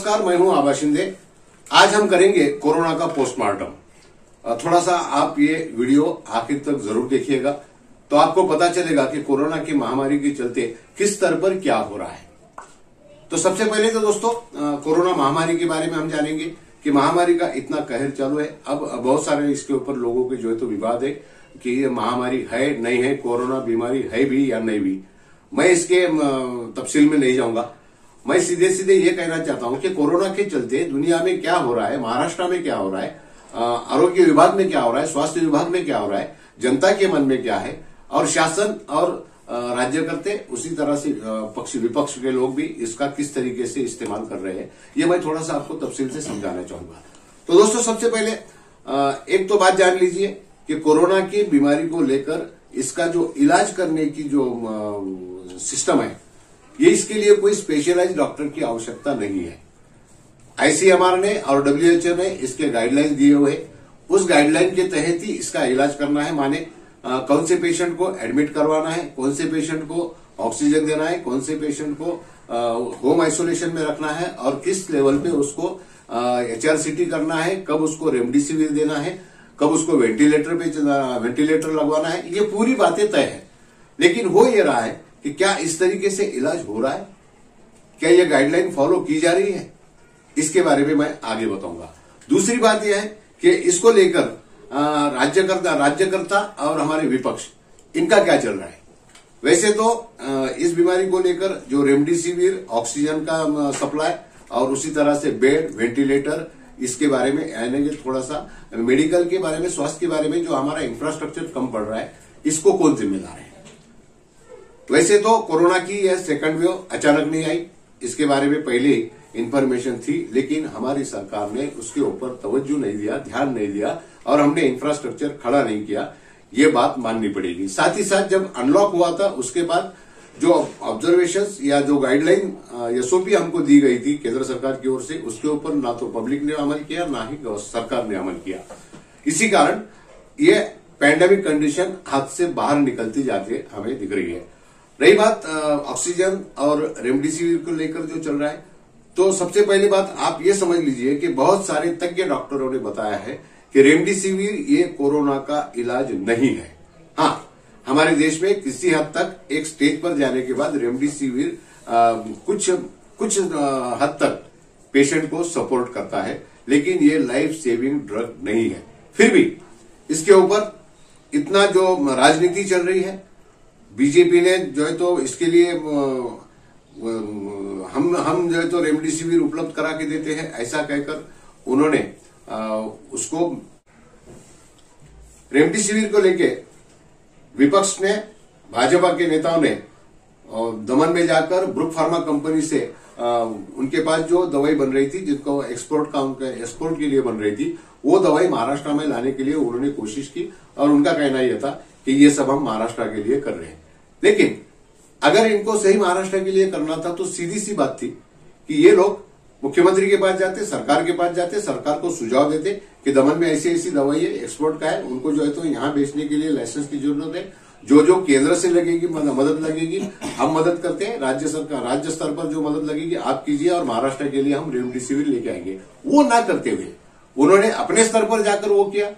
नमस्कार, मैं हूं आभा शिंदे। आज हम करेंगे कोरोना का पोस्टमार्टम। थोड़ा सा आप ये वीडियो आखिर तक जरूर देखिएगा, तो आपको पता चलेगा कि कोरोना की महामारी के चलते किस स्तर पर क्या हो रहा है। तो सबसे पहले तो दोस्तों कोरोना महामारी के बारे में हम जानेंगे कि महामारी का इतना कहर चालू है। अब बहुत सारे इसके ऊपर लोगों के जो है तो विवाद है कि ये महामारी है नहीं है, कोरोना बीमारी है भी या नहीं भी। मैं इसके तफसील में नहीं जाऊंगा। मैं सीधे सीधे ये कहना चाहता हूं कि कोरोना के चलते दुनिया में क्या हो रहा है, महाराष्ट्र में क्या हो रहा है, आरोग्य विभाग में क्या हो रहा है, स्वास्थ्य विभाग में क्या हो रहा है, जनता के मन में क्या है, और शासन और राज्यकर्ता उसी तरह से पक्ष विपक्ष के लोग भी इसका किस तरीके से इस्तेमाल कर रहे हैं, ये मैं थोड़ा सा आपको तफसील से समझाना चाहूंगा। तो दोस्तों सबसे पहले एक तो बात जान लीजिए कि कोरोना की बीमारी को लेकर इसका जो इलाज करने की जो सिस्टम है, ये इसके लिए कोई स्पेशलाइज्ड डॉक्टर की आवश्यकता नहीं है। आईसीएमआर ने और WHO ने इसके गाइडलाइन दिए हुए, उस गाइडलाइन के तहत ही इसका इलाज करना है। माने कौन से पेशेंट को एडमिट करवाना है, कौन से पेशेंट को ऑक्सीजन देना है, कौन से पेशेंट को होम आइसोलेशन में रखना है और किस लेवल पे उसको HRCT करना है, कब उसको रेमडेसिविर देना है, कब उसको वेंटिलेटर लगवाना है, ये पूरी बातें तय है। लेकिन हो ये रहा है कि क्या इस तरीके से इलाज हो रहा है, क्या ये गाइडलाइन फॉलो की जा रही है, इसके बारे में मैं आगे बताऊंगा। दूसरी बात यह है कि इसको लेकर राज्यकर्ता और हमारे विपक्ष, इनका क्या चल रहा है। वैसे तो इस बीमारी को लेकर जो रेमडेसिविर, ऑक्सीजन का सप्लाई और उसी तरह से बेड, वेंटिलेटर, इसके बारे में यानी थोड़ा सा मेडिकल के बारे में, स्वास्थ्य के बारे में जो हमारा इंफ्रास्ट्रक्चर कम पड़ रहा है, इसको कौन जिम्मेदार है। वैसे तो कोरोना की यह सेकंड वेव अचानक नहीं आई, इसके बारे में पहले इंफॉर्मेशन थी, लेकिन हमारी सरकार ने उसके ऊपर तवज्जो नहीं दिया, ध्यान नहीं दिया और हमने इंफ्रास्ट्रक्चर खड़ा नहीं किया, ये बात माननी पड़ेगी। साथ ही साथ जब अनलॉक हुआ था उसके बाद जो ऑब्जर्वेशंस या जो गाइडलाइन SOP हमको दी गई थी केंद्र सरकार की ओर से, उसके ऊपर ना तो पब्लिक ने अमल किया ना ही सरकार ने अमल किया। इसी कारण ये पैंडेमिक कंडीशन हाथ से बाहर निकलती जाते हमें दिख रही है। रही बात ऑक्सीजन और रेमडेसिविर को लेकर जो चल रहा है, तो सबसे पहली बात आप ये समझ लीजिए कि बहुत सारे तज्ञ डॉक्टरों ने बताया है कि रेमडेसिविर ये कोरोना का इलाज नहीं है। हाँ, हमारे देश में किसी हद तक एक स्टेज पर जाने के बाद रेमडेसिविर कुछ हद तक पेशेंट को सपोर्ट करता है, लेकिन ये लाइफ सेविंग ड्रग नहीं है। फिर भी इसके ऊपर इतना जो राजनीति चल रही है, बीजेपी ने जो है तो इसके लिए हम जो है तो रेमडेसिविर उपलब्ध करा के देते हैं, ऐसा कहकर उन्होंने उसको रेमडेसिविर को लेके विपक्ष ने, भाजपा के नेताओं ने दमन में जाकर ब्रुक फार्मा कंपनी से उनके पास जो दवाई बन रही थी, जिनको एक्सपोर्ट के लिए बन रही थी, वो दवाई महाराष्ट्र में लाने के लिए उन्होंने कोशिश की और उनका कहना यह था कि ये सब हम महाराष्ट्र के लिए कर रहे हैं। लेकिन अगर इनको सही महाराष्ट्र के लिए करना था तो सीधी सी बात थी कि ये लोग मुख्यमंत्री के पास जाते, सरकार के पास जाते, सरकार को सुझाव देते कि दमन में ऐसी ऐसी दवाई है, एक्सपोर्ट का है, उनको जो है तो यहां बेचने के लिए लाइसेंस की जरूरत है, जो केंद्र से लगेगी मदद लगेगी हम मदद करते हैं, राज्य स्तर पर जो मदद लगेगी आप कीजिए और महाराष्ट्र के लिए हम रेमडेसिविर लेके आएंगे। वो ना करते हुए उन्होंने अपने स्तर पर जाकर वो किया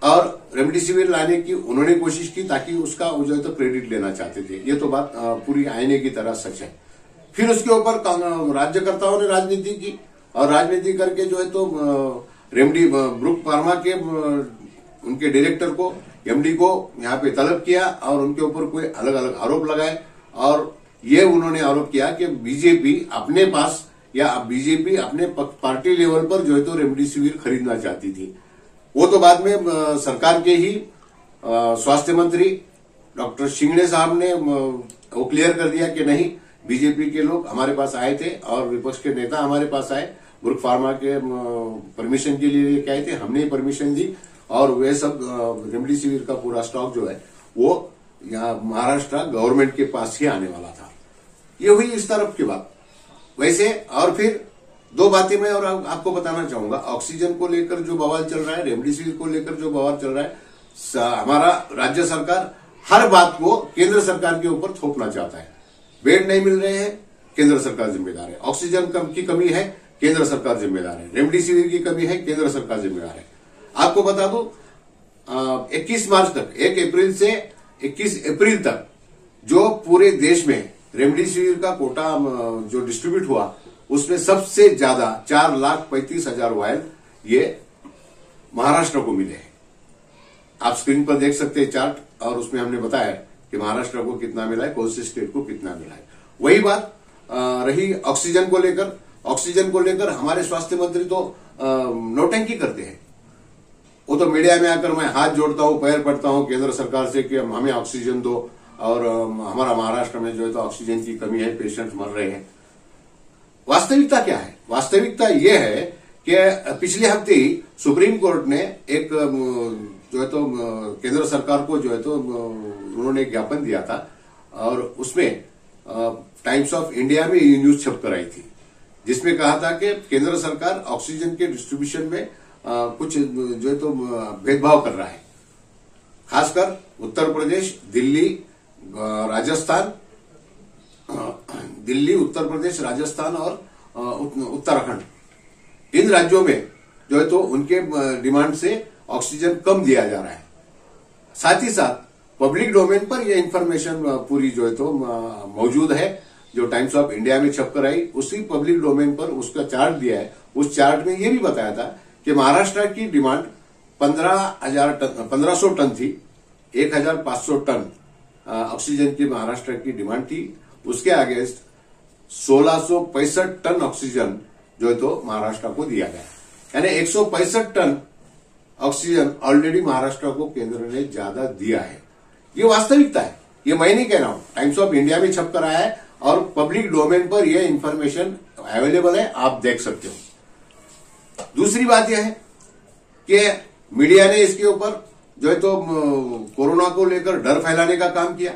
और रेमडेसिविर लाने की उन्होंने कोशिश की, ताकि उसका जो है तो क्रेडिट लेना चाहते थे। ये तो बात पूरी आईने की तरह सच है। फिर उसके ऊपर राज्यकर्ताओं ने राजनीति की और राजनीति करके जो है तो ब्रुक फार्मा के उनके डायरेक्टर को, MD को यहाँ पे तलब किया और उनके ऊपर कोई अलग अलग आरोप लगाए और ये उन्होंने आरोप किया कि बीजेपी अपने पास या बीजेपी अपने पार्टी लेवल पर जो है तो रेमडेसिविर खरीदना चाहती थी। वो तो बाद में सरकार के ही स्वास्थ्य मंत्री डॉक्टर शिंगड़े साहब ने वो क्लियर कर दिया कि नहीं, बीजेपी के लोग हमारे पास आए थे और विपक्ष के नेता हमारे पास आए, ब्रुक फार्मा के परमिशन के लिए लेके आए थे, हमने परमिशन दी और वे सब रेमडेसिविर का पूरा स्टॉक जो है वो यहाँ महाराष्ट्र गवर्नमेंट के पास ही आने वाला था। ये हुई इस तरफ की बात। वैसे और फिर दो बातें मैं और आपको बताना चाहूंगा। ऑक्सीजन को लेकर जो बवाल चल रहा है, रेमडेसिविर को लेकर जो बवाल चल रहा है, हमारा राज्य सरकार हर बात को केंद्र सरकार के ऊपर थोपना चाहता है। बेड नहीं मिल रहे हैं, केंद्र सरकार जिम्मेदार है। ऑक्सीजन की कमी है, केंद्र सरकार जिम्मेदार है। रेमडेसिविर की कमी है, केंद्र सरकार जिम्मेदार है। आपको बता दूं 21 मार्च तक, 1 अप्रैल से 21 अप्रैल तक जो पूरे देश में रेमडेसिविर का कोटा जो डिस्ट्रीब्यूट हुआ, उसमें सबसे ज्यादा 4,35,000 वायल ये महाराष्ट्र को मिले हैं। आप स्क्रीन पर देख सकते हैं चार्ट, और उसमें हमने बताया कि महाराष्ट्र को कितना मिला है, कौन से स्टेट को कितना मिला है। वही बात रही ऑक्सीजन को लेकर। ऑक्सीजन को लेकर हमारे स्वास्थ्य मंत्री तो नौटंकी करते हैं। वो तो मीडिया में आकर मैं हाथ जोड़ता हूं, पैर पड़ता हूं केंद्र सरकार से कि हमें ऑक्सीजन दो, और हमारा महाराष्ट्र में जो है तो ऑक्सीजन की कमी है, पेशेंट मर रहे हैं। वास्तविकता क्या है? वास्तविकता यह है कि पिछले हफ्ते ही सुप्रीम कोर्ट ने एक जो है तो केंद्र सरकार को जो है तो उन्होंने एक ज्ञापन दिया था, और उसमें टाइम्स ऑफ इंडिया में ये न्यूज छप कर आई थी, जिसमें कहा था कि केंद्र सरकार ऑक्सीजन के डिस्ट्रीब्यूशन में कुछ जो है तो भेदभाव कर रहा है। खासकर उत्तर प्रदेश, दिल्ली, उत्तर प्रदेश, राजस्थान और उत्तराखंड, इन राज्यों में जो है तो उनके डिमांड से ऑक्सीजन कम दिया जा रहा है। साथ ही साथ पब्लिक डोमेन पर यह इंफॉर्मेशन पूरी जो है तो मौजूद है, जो टाइम्स ऑफ इंडिया में छपकर आई, उसी पब्लिक डोमेन पर उसका चार्ट दिया है। उस चार्ट में यह भी बताया था कि महाराष्ट्र की डिमांड 1500 टन थी, 1500 टन ऑक्सीजन की महाराष्ट्र की डिमांड थी। उसके अगेंस्ट 1665 टन ऑक्सीजन जो है तो महाराष्ट्र को दिया गया, यानी 165 टन ऑक्सीजन ऑलरेडी महाराष्ट्र को केंद्र ने ज्यादा दिया है। ये वास्तविकता है, ये मैं नहीं कह रहा हूं, टाइम्स ऑफ इंडिया में छप कर आया है और पब्लिक डोमेन पर यह इंफॉर्मेशन अवेलेबल है, आप देख सकते हो। दूसरी बात यह है कि मीडिया ने इसके ऊपर जो है तो कोरोना को लेकर डर फैलाने का काम किया।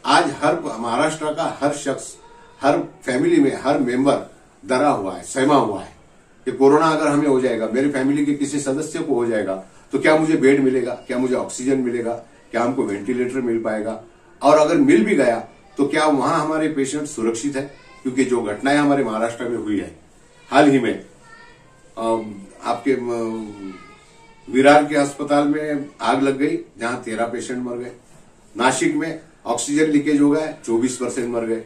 आज हर महाराष्ट्र का हर शख्स, हर फैमिली में हर मेंबर डरा हुआ है, सहमा हुआ है कि कोरोना अगर हमें हो जाएगा, मेरी फैमिली के किसी सदस्य को हो जाएगा, तो क्या मुझे बेड मिलेगा, क्या मुझे ऑक्सीजन मिलेगा, क्या हमको वेंटिलेटर मिल पाएगा, और अगर मिल भी गया तो क्या वहां हमारे पेशेंट सुरक्षित है? क्योंकि जो घटनाएं हमारे महाराष्ट्र में हुई है, हाल ही में आपके विरार के अस्पताल में आग लग गई, जहां 13 पेशेंट मर गए। नासिक में ऑक्सीजन लीकेज हो गया, 24% मर गए,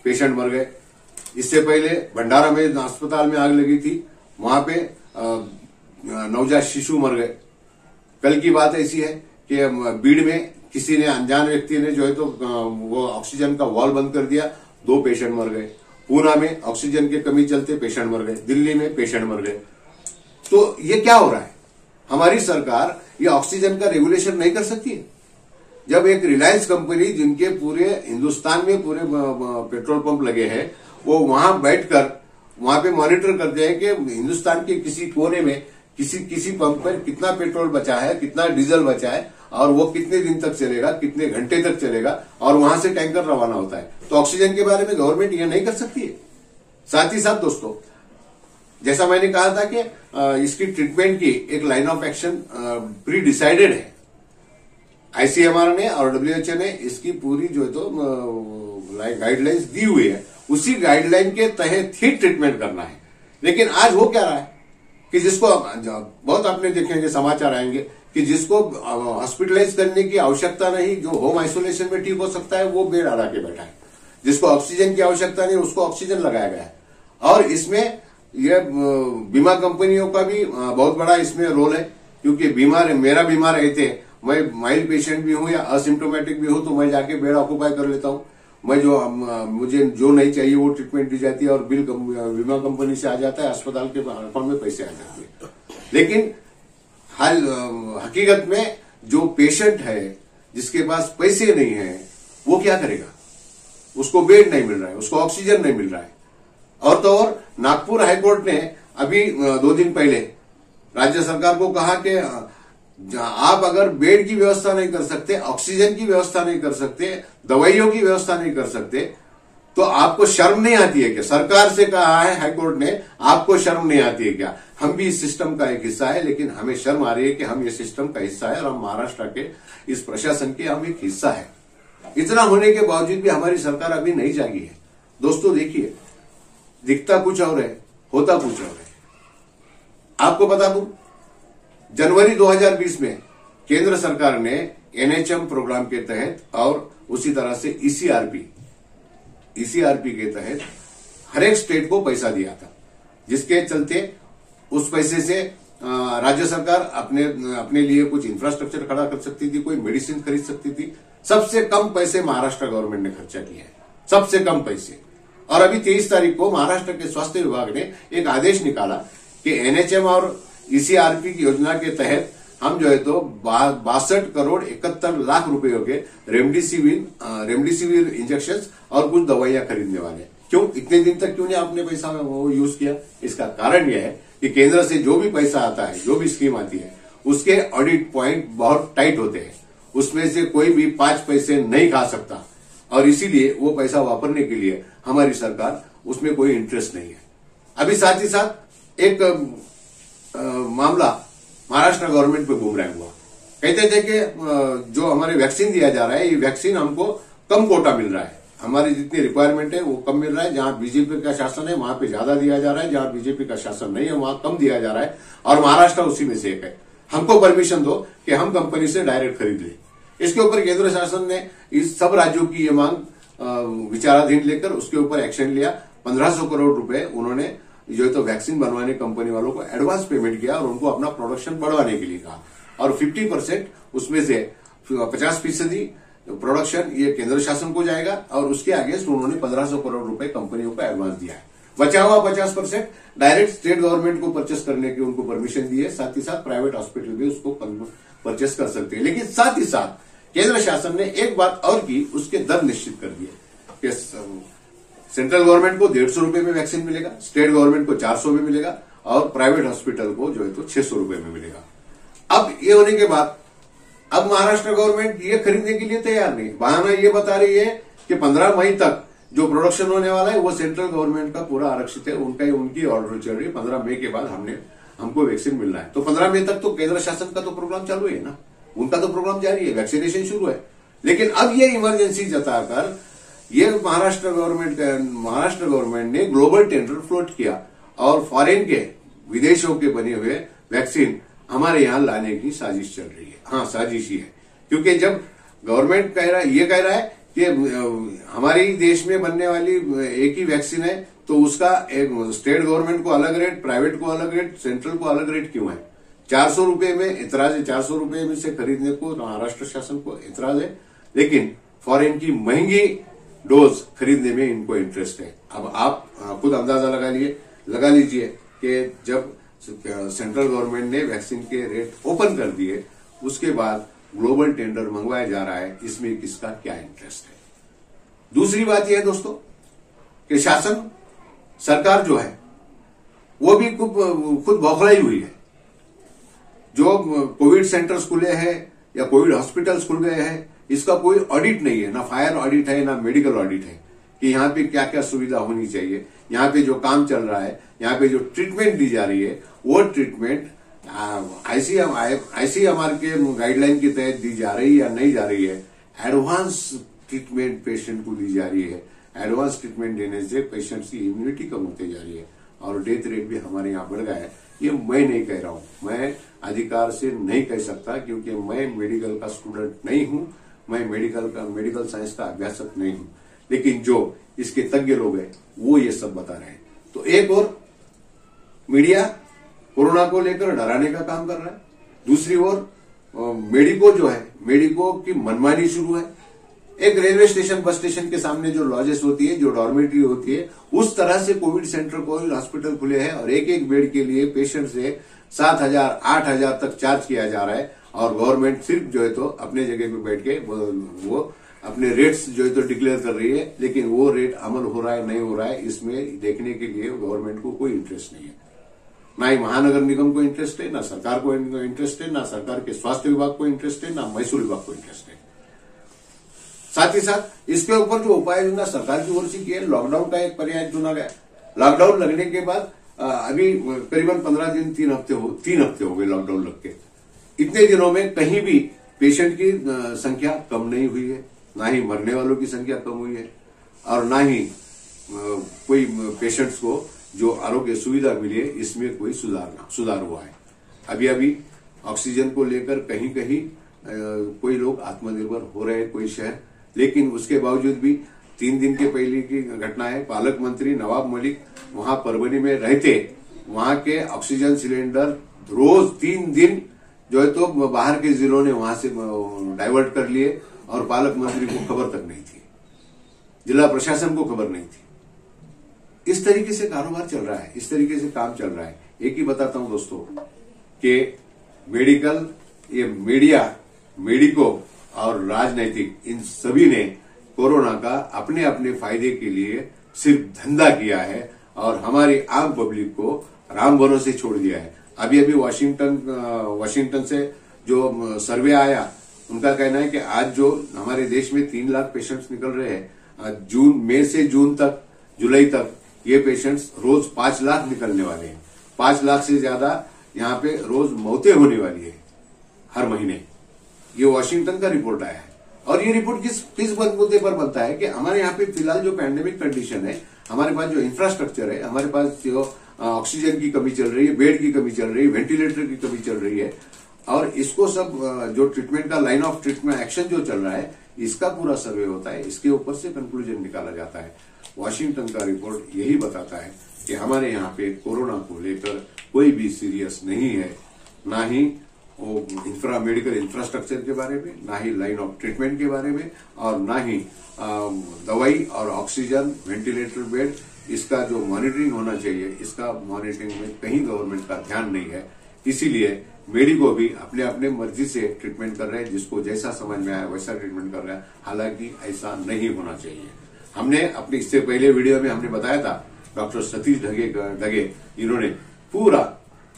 पेशेंट मर गए। इससे पहले भंडारा में अस्पताल में आग लगी थी, वहां पे नवजात शिशु मर गए। कल की बात ऐसी है कि बीड़ में किसी ने, अनजान व्यक्ति ने जो है तो वो ऑक्सीजन का वॉल बंद कर दिया, 2 पेशेंट मर गए। पूना में ऑक्सीजन की कमी चलते पेशेंट मर गए, दिल्ली में पेशेंट मर गए। तो ये क्या हो रहा है? हमारी सरकार ये ऑक्सीजन का रेगुलेशन नहीं कर सकती है। जब एक रिलायंस कंपनी, जिनके पूरे हिंदुस्तान में पूरे पेट्रोल पंप लगे हैं, वो वहां बैठकर वहां पे मॉनिटर करते हैं कि हिंदुस्तान के किसी कोने में किसी पंप पर कितना पेट्रोल बचा है, कितना डीजल बचा है, और वो कितने दिन तक चलेगा, कितने घंटे तक चलेगा, और वहां से टैंकर रवाना होता है। तो ऑक्सीजन के बारे में गवर्नमेंट ये नहीं कर सकती है। साथ ही साथ दोस्तों, जैसा मैंने कहा था कि इसकी ट्रीटमेंट की एक line of action pre decided है। आईसीएमआर ने और WHO ने इसकी पूरी जो है तो गाइडलाइंस दी हुई है। उसी गाइडलाइन के तहत ही ट्रीटमेंट करना है। लेकिन आज हो क्या रहा है कि जिसको बहुत आपने देखेंगे, समाचार आएंगे कि जिसको हॉस्पिटलाइज करने की आवश्यकता नहीं, जो होम आइसोलेशन में ठीक हो सकता है, वो बेड आड़ा के बैठा है। जिसको ऑक्सीजन की आवश्यकता नहीं, उसको ऑक्सीजन लगाया गया है। और इसमें यह बीमा कंपनियों का भी बहुत बड़ा इसमें रोल है, क्योंकि मेरा बीमार रहते, मैं माइल्ड पेशेंट भी हूं या असिम्टोमेटिक भी हूं, तो मैं जाके बेड ऑक्यूपाई कर लेता हूं। मुझे जो नहीं चाहिए वो ट्रीटमेंट दी जाती है, और बिल बीमा कंपनी से आ जाता है, अस्पताल के अकाउंट में पैसे आ जाते हैं। लेकिन हकीकत में जो पेशेंट है, जिसके पास पैसे नहीं है, वो क्या करेगा? उसको बेड नहीं मिल रहा है, उसको ऑक्सीजन नहीं मिल रहा है। और तो और नागपुर हाईकोर्ट ने अभी 2 दिन पहले राज्य सरकार को कहा कि आप अगर बेड की व्यवस्था नहीं कर सकते, ऑक्सीजन की व्यवस्था नहीं कर सकते, दवाइयों की व्यवस्था नहीं कर सकते, तो आपको शर्म नहीं आती है क्या? सरकार से कहा है हाईकोर्ट ने, आपको शर्म नहीं आती है क्या? हम भी इस सिस्टम का एक हिस्सा है, लेकिन हमें शर्म आ रही है कि हम ये सिस्टम का हिस्सा है, और हम महाराष्ट्र के इस प्रशासन के हम एक हिस्सा है। इतना होने के बावजूद भी हमारी सरकार अभी नहीं जागी है। दोस्तों देखिए, दिखता कुछ और है, होता कुछ और है। आपको बता दूं, जनवरी 2020 में केंद्र सरकार ने एनएचएम प्रोग्राम के तहत और उसी तरह से ईसीआरपी के तहत हर एक स्टेट को पैसा दिया था, जिसके चलते उस पैसे से राज्य सरकार अपने लिए कुछ इंफ्रास्ट्रक्चर खड़ा कर सकती थी, कोई मेडिसिन खरीद सकती थी। सबसे कम पैसे महाराष्ट्र गवर्नमेंट ने खर्चा किया है, सबसे कम पैसे। और अभी 23 तारीख को महाराष्ट्र के स्वास्थ्य विभाग ने एक आदेश निकाला कि एनएचएम और ईसीआरपी की योजना के तहत हम जो है तो 62 करोड़ 71 लाख रुपयों के रेमडेसिविर इंजेक्शन और कुछ दवाइयां खरीदने वाले। क्यों इतने दिन तक क्यों नहीं आपने पैसा वो यूज किया? इसका कारण यह है कि केंद्र से जो भी पैसा आता है, जो भी स्कीम आती है, उसके ऑडिट पॉइंट बहुत टाइट होते हैं। उसमें से कोई भी 5 पैसे नहीं खा सकता और इसीलिए वो पैसा वापरने के लिए हमारी सरकार उसमें कोई इंटरेस्ट नहीं है। अभी साथ ही साथ एक मामला महाराष्ट्र गवर्नमेंट पे बूमरैंग हुआ। कहते थे कि जो हमारे वैक्सीन दिया जा रहा है, ये वैक्सीन हमको कम कोटा मिल रहा है, हमारी जितनी रिक्वायरमेंट है वो कम मिल रहा है। जहां बीजेपी का शासन है वहां पे ज्यादा दिया जा रहा है, जहां बीजेपी का शासन नहीं है वहां कम दिया जा रहा है, और महाराष्ट्र उसी में से एक है। हमको परमिशन दो कि हम कंपनी से डायरेक्ट खरीद लें। इसके ऊपर केंद्र शासन ने इस सब राज्यों की ये मांग विचाराधीन लेकर उसके ऊपर एक्शन लिया। 1500 करोड़ रुपए उन्होंने जो है तो वैक्सीन बनवाने कंपनी वालों को एडवांस पेमेंट किया और उनको अपना प्रोडक्शन बढ़वाने के लिए कहा, और 50% उसमें से 50% प्रोडक्शन ये केंद्र शासन को जाएगा, और उसके आगे उन्होंने 1500 करोड़ रुपए कंपनियों को एडवांस दिया है। बचा हुआ 50% डायरेक्ट स्टेट गवर्नमेंट को परचेस करने की उनको परमिशन दी है। साथ ही साथ प्राइवेट हॉस्पिटल भी उसको परचेस कर सकते हैं। लेकिन साथ ही साथ केंद्र शासन ने एक बात और की, उसके दर निश्चित कर दिए कि सेंट्रल गवर्नमेंट को 150 रुपए में वैक्सीन मिलेगा, स्टेट गवर्नमेंट को 400 में मिलेगा, और प्राइवेट हॉस्पिटल को जो है तो 600 रुपए में मिलेगा। अब ये होने के बाद अब महाराष्ट्र गवर्नमेंट ये खरीदने के लिए तैयार नहीं। बहाना ये बता रही है कि 15 मई तक जो प्रोडक्शन होने वाला है वो सेंट्रल गवर्नमेंट का पूरा आरक्षित है, उनकी ऑर्डर चल रही है। 15 मई के बाद हमको वैक्सीन मिलना है, तो 15 मई तक तो केंद्र शासन का तो प्रोग्राम चालू है ना, उनका तो प्रोग्राम जारी है, वैक्सीनेशन शुरू है। लेकिन अब ये इमरजेंसी जताकर ये महाराष्ट्र गवर्नमेंट ने ग्लोबल टेंडर फ्लोट किया और फॉरेन के विदेशों के बने हुए वैक्सीन हमारे यहां लाने की साजिश चल रही है। हाँ, साजिश ही है, क्योंकि जब गवर्नमेंट कह रहा है कि हमारे देश में बनने वाली एक ही वैक्सीन है, तो उसका एक स्टेट गवर्नमेंट को अलग रेट, प्राइवेट को अलग रेट, सेंट्रल को अलग रेट क्यों है? 400 रुपए में इतराज है, 400 रुपए में से खरीदने को महाराष्ट्र शासन को इतराज है, लेकिन फॉरेन की महंगी डोज खरीदने में इनको इंटरेस्ट है। अब आप खुद अंदाजा लगा लीजिए कि जब सेंट्रल गवर्नमेंट ने वैक्सीन के रेट ओपन कर दिए, उसके बाद ग्लोबल टेंडर मंगवाया जा रहा है, इसमें किसका क्या इंटरेस्ट है? दूसरी बात यह है दोस्तों कि शासन सरकार जो है वो भी खुद बौखलाई हुई है। जो कोविड सेंटर्स खुले हैं या कोविड हॉस्पिटल्स खुल गए हैं, इसका कोई ऑडिट नहीं है, ना फायर ऑडिट है ना मेडिकल ऑडिट है कि यहाँ पे क्या क्या सुविधा होनी चाहिए, यहाँ पे जो काम चल रहा है, यहाँ पे जो ट्रीटमेंट दी जा रही है, वो ट्रीटमेंट आईसीएमआर के गाइडलाइन के तहत दी जा रही है या नहीं जा रही है। एडवांस ट्रीटमेंट पेशेंट को दी जा रही है। एडवांस ट्रीटमेंट देने से पेशेंट्स की इम्यूनिटी कम होती जा रही है और डेथ रेट भी हमारे यहाँ बढ़ गया है। ये मैं नहीं कह रहा हूं, मैं अधिकार से नहीं कह सकता, क्योंकि मैं मेडिकल का स्टूडेंट नहीं हूं, मैं मेडिकल साइंस का अभ्यासक नहीं हूं, लेकिन जो इसके तज्ञ लोग हैं वो ये सब बता रहे हैं। तो एक और मीडिया कोरोना को लेकर डराने का काम कर रहा है, दूसरी ओर मेडिको की मनमानी शुरू है। एक रेलवे स्टेशन, बस स्टेशन के सामने जो लॉजेस होती है, जो डॉर्मेटरी होती है, उस तरह से कोविड सेंटर, कोविड हॉस्पिटल खुले हैं और एक एक बेड के लिए पेशेंट से 7,000 8,000 तक चार्ज किया जा रहा है, और गवर्नमेंट सिर्फ जो है तो अपने जगह पे बैठ के वो अपने रेट्स जो है तो डिक्लेयर कर रही है, लेकिन वो रेट अमल हो रहा है नहीं हो रहा है इसमें देखने के लिए गवर्नमेंट को कोई इंटरेस्ट नहीं है। ना ही महानगर निगम को इंटरेस्ट है, ना सरकार को इंटरेस्ट है, ना सरकार के स्वास्थ्य विभाग को इंटरेस्ट है, ना महसूल विभाग को इंटरेस्ट है। साथ ही साथ इसके ऊपर जो उपाय योजना सरकार की ओर से की है, लॉकडाउन का एक पर्याय चुना गया। लॉकडाउन लगने के बाद अभी करीबन 15 दिन 3 हफ्ते हो गए लॉकडाउन लग के। इतने दिनों में कहीं भी पेशेंट की संख्या कम नहीं हुई है, ना ही मरने वालों की संख्या कम हुई है, और ना ही कोई पेशेंट्स को जो आरोग्य सुविधा मिली है इसमें कोई सुधार हुआ है। अभी अभी ऑक्सीजन को लेकर कहीं कहीं कोई लोग आत्मनिर्भर हो रहे हैं, कोई शहर, लेकिन उसके बावजूद भी 3 दिन के पहले की घटना है, पालक मंत्री नवाब मलिक वहां परभनी में रहते, वहां के ऑक्सीजन सिलेंडर रोज 3 दिन जो है तो बाहर के जिलों ने वहां से डाइवर्ट कर लिए और पालक मंत्री को खबर तक नहीं थी, जिला प्रशासन को खबर नहीं थी। इस तरीके से कारोबार चल रहा है, इस तरीके से काम चल रहा है। एक ही बताता हूं दोस्तों कि मेडिकल, ये मीडिया, मेडिको और राजनैतिक, इन सभी ने कोरोना का अपने अपने फायदे के लिए सिर्फ धंधा किया है और हमारी आम पब्लिक को राम भरोसे छोड़ दिया है। अभी अभी वाशिंगटन से जो सर्वे आया, उनका कहना है कि आज जो हमारे देश में 3 लाख पेशेंट्स निकल रहे हैं, मई से जून तक, जुलाई तक ये पेशेंट्स रोज 5 लाख निकलने वाले हैं। 5 लाख से ज्यादा यहाँ पे रोज मौतें होने वाली है हर महीने। ये वाशिंगटन का रिपोर्ट आया है और ये रिपोर्ट किस मुद्दे पर बनता है कि हमारे यहाँ पे फिलहाल जो पैंडेमिक कंडीशन है, हमारे पास जो इंफ्रास्ट्रक्चर है, हमारे पास जो ऑक्सीजन की कमी चल रही है, बेड की कमी चल रही है, वेंटिलेटर की कमी चल रही है, और इसको सब जो ट्रीटमेंट का लाइन ऑफ ट्रीटमेंट एक्शन जो चल रहा है, इसका पूरा सर्वे होता है, इसके ऊपर से कंक्लूजन निकाला जाता है। वाशिंगटन का रिपोर्ट यही बताता है कि हमारे यहाँ पे कोरोना को लेकर कोई भी सीरियस नहीं है, ना ही मेडिकल इंफ्रास्ट्रक्चर के बारे में, ना ही लाइन ऑफ ट्रीटमेंट के बारे में, और ना ही दवाई और ऑक्सीजन, वेंटिलेटर बेड, इसका जो मॉनिटरिंग होना चाहिए, इसका मॉनिटरिंग में कहीं गवर्नमेंट का ध्यान नहीं है। इसीलिए मेडिको भी अपने अपने मर्जी से ट्रीटमेंट कर रहे हैं, जिसको जैसा समझ में आया वैसा ट्रीटमेंट कर रहा है। हालांकि ऐसा नहीं होना चाहिए। हमने अपने इससे पहले वीडियो में हमने बताया था, डॉक्टर सतीश ढगे इन्होंने पूरा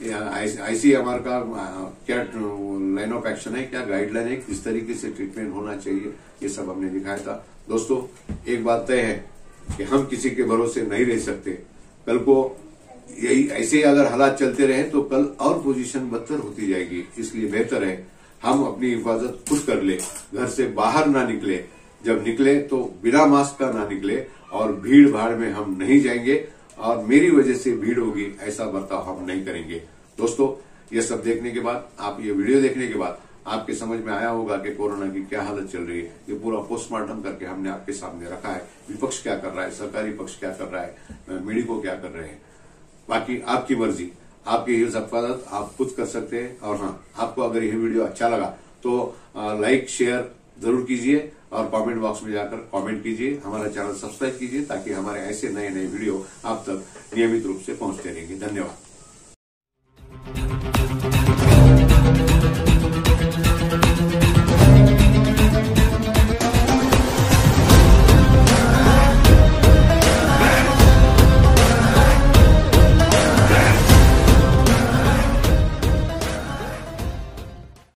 आईसीएमआर का क्या लाइन ऑफ एक्शन है, क्या गाइडलाइन है, किस तरीके से ट्रीटमेंट होना चाहिए, ये सब हमने दिखाया था। दोस्तों, एक बात तय है कि हम किसी के भरोसे नहीं रह सकते। कल को यही ऐसे अगर हालात चलते रहे तो कल और पोजीशन बदतर होती जाएगी। इसलिए बेहतर है हम अपनी हिफाजत खुद कर ले, घर से बाहर ना निकले, जब निकले तो बिना मास्क का ना निकले, और भीड़ भाड़ में हम नहीं जाएंगे और मेरी वजह से भीड़ होगी ऐसा बर्ताव हम नहीं करेंगे। दोस्तों, ये सब देखने के बाद, आप ये वीडियो देखने के बाद आपके समझ में आया होगा कि कोरोना की क्या हालत चल रही है। ये पूरा पोस्टमार्टम करके हमने आपके सामने रखा है। विपक्ष क्या कर रहा है, सरकारी पक्ष क्या कर रहा है, मेडिको क्या कर रहे हैं। बाकी आपकी मर्जी, आपकी ये हिफाजत आप खुद कर सकते हैं। और हाँ, आपको अगर यह वीडियो अच्छा लगा तो लाइक शेयर जरूर कीजिए और कमेंट बॉक्स में जाकर कमेंट कीजिए। हमारा चैनल सब्सक्राइब कीजिए ताकि हमारे ऐसे नए नए वीडियो आप तक नियमित रूप से पहुंचते रहेंगे। धन्यवाद।